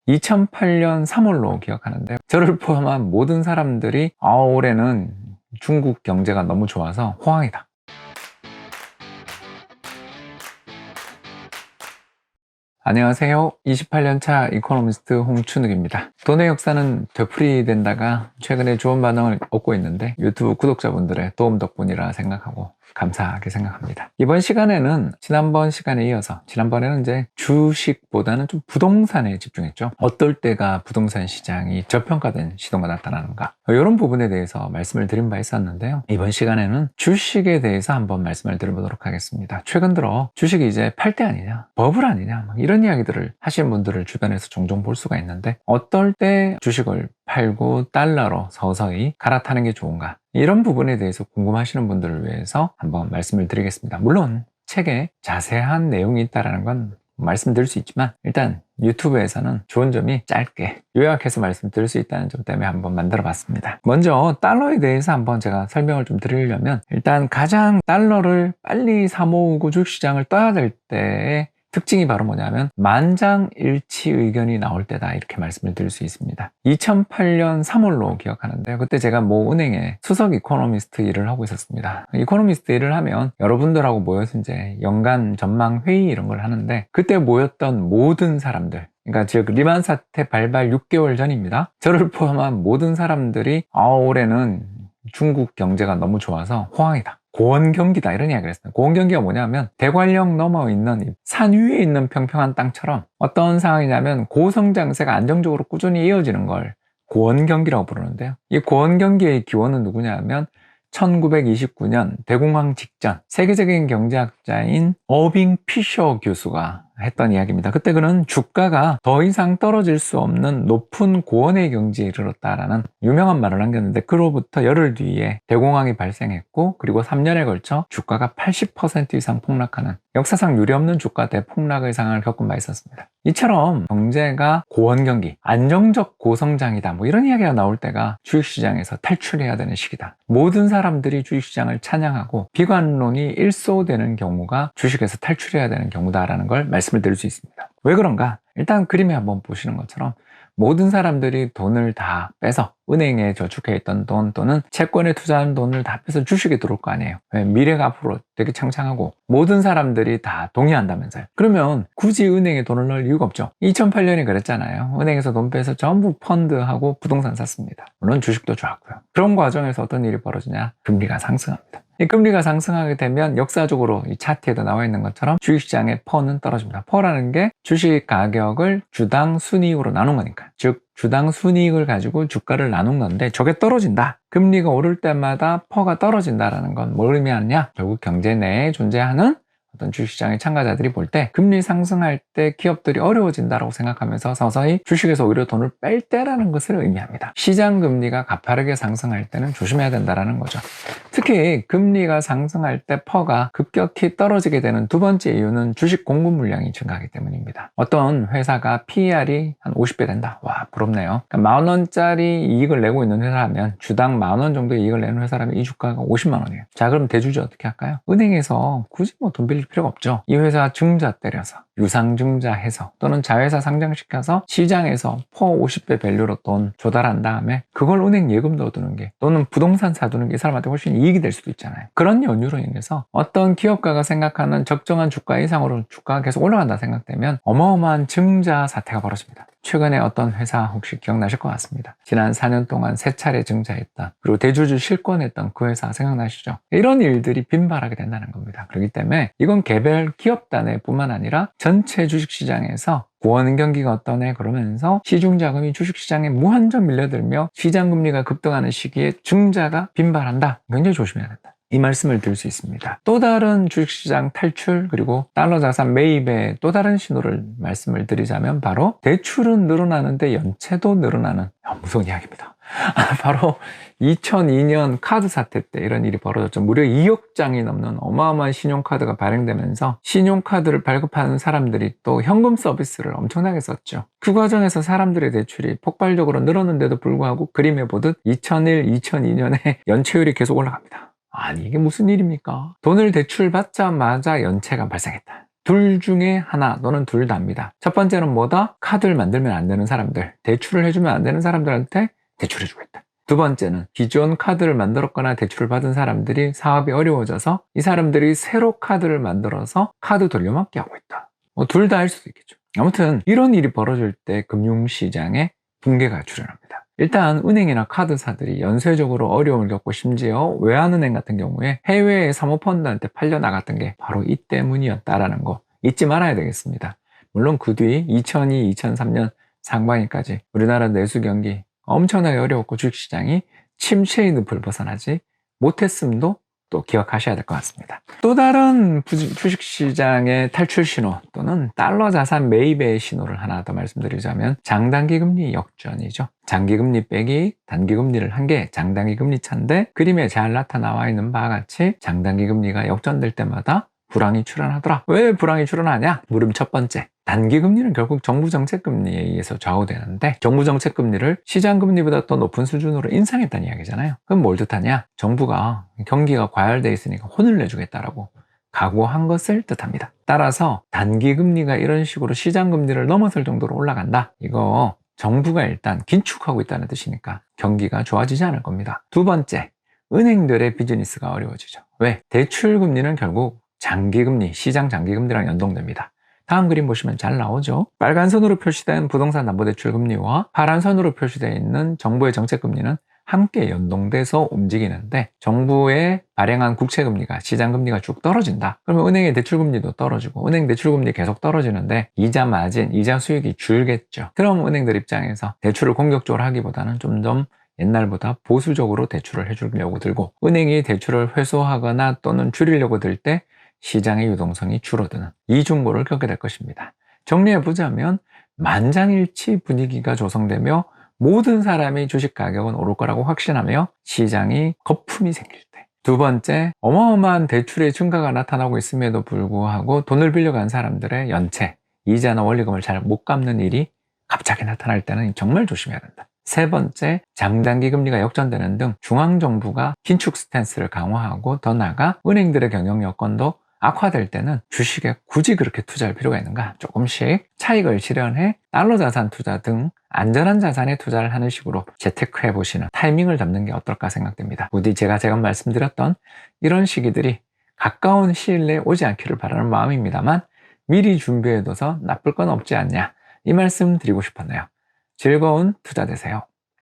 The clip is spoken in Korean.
2008년 3월로 기억하는데, 저를 포함한 모든 사람들이 올해는 중국 경제가 너무 좋아서 호황이다. 안녕하세요. 28년차 이코노미스트 홍춘욱입니다. 돈의 역사는 되풀이된다가 최근에 좋은 반응을 얻고 있는데 유튜브 구독자분들의 도움 덕분이라 생각하고 감사하게 생각합니다. 이번 시간에는 지난번 시간에 이어서, 지난번에는 이제 주식보다는 좀 부동산에 집중했죠. 어떨 때가 부동산 시장이 저평가된 시도가 나타나는가, 이런 부분에 대해서 말씀을 드린 바 있었는데요. 이번 시간에는 주식에 대해서 한번 말씀을 드려보도록 하겠습니다. 최근 들어 주식이 이제 팔 때 아니냐, 버블 아니냐, 막 이런 이야기들을 하시는 분들을 주변에서 종종 볼 수가 있는데, 어떨 때 주식을 팔고 달러로 서서히 갈아타는 게 좋은가, 이런 부분에 대해서 궁금하시는 분들을 위해서 한번 말씀을 드리겠습니다. 물론 책에 자세한 내용이 있다는 건 말씀드릴 수 있지만, 일단 유튜브에서는 좋은 점이 짧게 요약해서 말씀드릴 수 있다는 점 때문에 한번 만들어 봤습니다. 먼저 달러에 대해서 한번 제가 설명을 좀 드리려면, 일단 가장 달러를 빨리 사모으고 주식시장을 떠야 될 때의 특징이 바로 뭐냐면 만장일치 의견이 나올 때다, 이렇게 말씀을 드릴 수 있습니다. 2008년 3월로 기억하는데요. 그때 제가 모 은행에 수석 이코노미스트 일을 하고 있었습니다. 이코노미스트 일을 하면 여러분들하고 모여서 이제 연간 전망 회의 이런 걸 하는데, 그때 모였던 모든 사람들, 그러니까 즉 리만 사태 발발 6개월 전입니다. 저를 포함한 모든 사람들이 올해는 중국 경제가 너무 좋아서 호황이다, 고원경기다, 이런 이야기를 했어요. 고원경기가 뭐냐면 대관령 넘어 있는 산 위에 있는 평평한 땅처럼 어떤 상황이냐면 고성장세가 안정적으로 꾸준히 이어지는 걸 고원경기라고 부르는데요. 이 고원경기의 기원은 누구냐면 1929년 대공황 직전 세계적인 경제학자인 어빙 피셔 교수가 했던 이야기입니다. 그때 그는 주가가 더 이상 떨어질 수 없는 높은 고원의 경지에 이르렀다라는 유명한 말을 남겼는데, 그로부터 열흘 뒤에 대공황이 발생했고, 그리고 3년에 걸쳐 주가가 80% 이상 폭락하는 역사상 유례없는 주가 대폭락의 상황을 겪은 바 있었습니다. 이처럼 경제가 고원경기, 안정적 고성장이다, 뭐 이런 이야기가 나올 때가 주식시장에서 탈출해야 되는 시기다. 모든 사람들이 주식시장을 찬양하고 비관론이 일소되는 경우가 주식에서 탈출해야 되는 경우다라는 걸 말씀을 드릴 수 있습니다. 왜 그런가? 일단 그림에 한번 보시는 것처럼 모든 사람들이 돈을 다 빼서 은행에 저축해 있던 돈 또는 채권에 투자한 돈을 다 빼서 주식에 들어올 거 아니에요. 왜? 미래가 앞으로 되게 창창하고 모든 사람들이 다 동의한다면서요. 그러면 굳이 은행에 돈을 넣을 이유가 없죠. 2008년에 그랬잖아요. 은행에서 돈 빼서 전부 펀드하고 부동산 샀습니다. 물론 주식도 좋았고요. 그런 과정에서 어떤 일이 벌어지냐? 금리가 상승합니다. 이 금리가 상승하게 되면 역사적으로 이 차트에도 나와 있는 것처럼 주식시장의 퍼는 떨어집니다. 퍼라는 게 주식 가격을 주당 순이익으로 나눈 거니까, 즉 주당 순이익을 가지고 주가를 나눈 건데, 저게 떨어진다, 금리가 오를 때마다 퍼가 떨어진다라는 건 뭘 의미하느냐? 결국 경제 내에 존재하는 어떤 주식시장의 참가자들이 볼 때 금리 상승할 때 기업들이 어려워진다고 생각하면서 서서히 주식에서 오히려 돈을 뺄 때라는 것을 의미합니다. 시장 금리가 가파르게 상승할 때는 조심해야 된다는 거죠. 특히 금리가 상승할 때 퍼가 급격히 떨어지게 되는 두 번째 이유는 주식 공급 물량이 증가하기 때문입니다. 어떤 회사가 PER이 한 50배 된다. 와, 부럽네요. 그러니까 10,000원짜리 이익을 내고 있는 회사라면, 주당 10,000원 정도의 이익을 내는 회사라면 이 주가가 50만 원이에요. 자, 그럼 대주주 어떻게 할까요? 은행에서 굳이 돈 빌릴 필요가 없죠. 이 회사 증자 때려서, 유상증자 해서, 또는 자회사 상장시켜서 시장에서 퍼 50배 밸류로 돈 조달한 다음에 그걸 은행 예금도 얻는 게, 또는 부동산 사두는 게 이 사람한테 훨씬 이익이 될 수도 있잖아요. 그런 연유로 인해서 어떤 기업가가 생각하는 적정한 주가 이상으로 주가가 계속 올라간다 생각되면 어마어마한 증자 사태가 벌어집니다. 최근에 어떤 회사 혹시 기억나실 것 같습니다. 지난 4년 동안 3차례 증자했던, 그리고 대주주 실권했던 그 회사 생각나시죠? 이런 일들이 빈발하게 된다는 겁니다. 그렇기 때문에 이건 개별 기업단에 뿐만 아니라 전체 주식시장에서 고원경기가 어떠네 그러면서 시중자금이 주식시장에 무한정 밀려들며 시장금리가 급등하는 시기에 증자가 빈발한다. 굉장히 조심해야 된다, 이 말씀을 드릴 수 있습니다. 또 다른 주식시장 탈출, 그리고 달러 자산 매입의 또 다른 신호를 말씀을 드리자면, 바로 대출은 늘어나는데 연체도 늘어나는 무서운 이야기입니다. 바로 2002년 카드 사태 때 이런 일이 벌어졌죠. 무려 2억 장이 넘는 어마어마한 신용카드가 발행되면서 신용카드를 발급하는 사람들이 또 현금 서비스를 엄청나게 썼죠. 그 과정에서 사람들의 대출이 폭발적으로 늘었는데도 불구하고 그림에 보듯 2001, 2002년에 연체율이 계속 올라갑니다. 아니, 이게 무슨 일입니까? 돈을 대출받자마자 연체가 발생했다. 둘 중에 하나 또는 둘 다입니다. 첫 번째는 뭐다? 카드를 만들면 안 되는 사람들, 대출을 해주면 안 되는 사람들한테 대출해주겠다. 두 번째는 기존 카드를 만들었거나 대출을 받은 사람들이 사업이 어려워져서 이 사람들이 새로 카드를 만들어서 카드 돌려막기 하고 있다. 둘 다 할 수도 있겠죠. 아무튼 이런 일이 벌어질 때 금융시장에 붕괴가 출현합니다. 일단 은행이나 카드사들이 연쇄적으로 어려움을 겪고 심지어 외환은행 같은 경우에 해외의 사모펀드한테 팔려나갔던 게 바로 이 때문이었다라는 거 잊지 말아야 되겠습니다. 물론 그 뒤 2002, 2003년 상반기까지 우리나라 내수 경기 엄청나게 어려웠고 주식시장이 침체의 늪을 벗어나지 못했음도 또 기억하셔야 될 것 같습니다. 또 다른 주식시장의 탈출 신호 또는 달러 자산 매입의 신호를 하나 더 말씀드리자면 장단기 금리 역전이죠. 장기금리 빼기 단기금리를 한 게 장단기 금리 차인데 그림에 잘 나타나와 있는 바와 같이 장단기 금리가 역전될 때마다 불황이 출현하더라. 왜 불황이 출현하냐? 물음 첫 번째, 단기금리는 결국 정부정책금리에 의해서 좌우되는데 정부정책금리를 시장금리보다 더 높은 수준으로 인상했다는 이야기잖아요. 그럼 뭘 뜻하냐? 정부가 경기가 과열돼 있으니까 혼을 내주겠다라고 각오한 것을 뜻합니다. 따라서 단기금리가 이런 식으로 시장금리를 넘어설 정도로 올라간다. 이거 정부가 일단 긴축하고 있다는 뜻이니까 경기가 좋아지지 않을 겁니다. 두 번째, 은행들의 비즈니스가 어려워지죠. 왜? 대출금리는 결국 장기금리, 시장 장기금리랑 연동됩니다. 다음 그림 보시면 잘 나오죠. 빨간 선으로 표시된 부동산 담보대출 금리와 파란 선으로 표시되어 있는 정부의 정책금리는 함께 연동돼서 움직이는데 정부의 발행한 국채금리가 시장금리가 쭉 떨어진다. 그러면 은행의 대출금리도 떨어지고 은행 대출금리 계속 떨어지는데 이자 마진, 이자 수익이 줄겠죠. 그럼 은행들 입장에서 대출을 공격적으로 하기보다는 좀 옛날보다 보수적으로 대출을 해주려고 들고 은행이 대출을 회수하거나 또는 줄이려고 들 때 시장의 유동성이 줄어드는 이중고를 겪게 될 것입니다. 정리해보자면 만장일치 분위기가 조성되며 모든 사람이 주식 가격은 오를 거라고 확신하며 시장이 거품이 생길 때, 두 번째, 어마어마한 대출의 증가가 나타나고 있음에도 불구하고 돈을 빌려간 사람들의 연체, 이자나 원리금을 잘 못 갚는 일이 갑자기 나타날 때는 정말 조심해야 된다. 세 번째, 장단기 금리가 역전되는 등 중앙정부가 긴축 스탠스를 강화하고 더 나아가 은행들의 경영 여건도 악화될 때는 주식에 굳이 그렇게 투자할 필요가 있는가? 조금씩 차익을 실현해 달러 자산 투자 등 안전한 자산에 투자를 하는 식으로 재테크해 보시는 타이밍을 잡는 게 어떨까 생각됩니다. 부디 제가 말씀드렸던 이런 시기들이 가까운 시일 내에 오지 않기를 바라는 마음입니다만 미리 준비해둬서 나쁠 건 없지 않냐, 이 말씀 드리고 싶었네요. 즐거운 투자 되세요.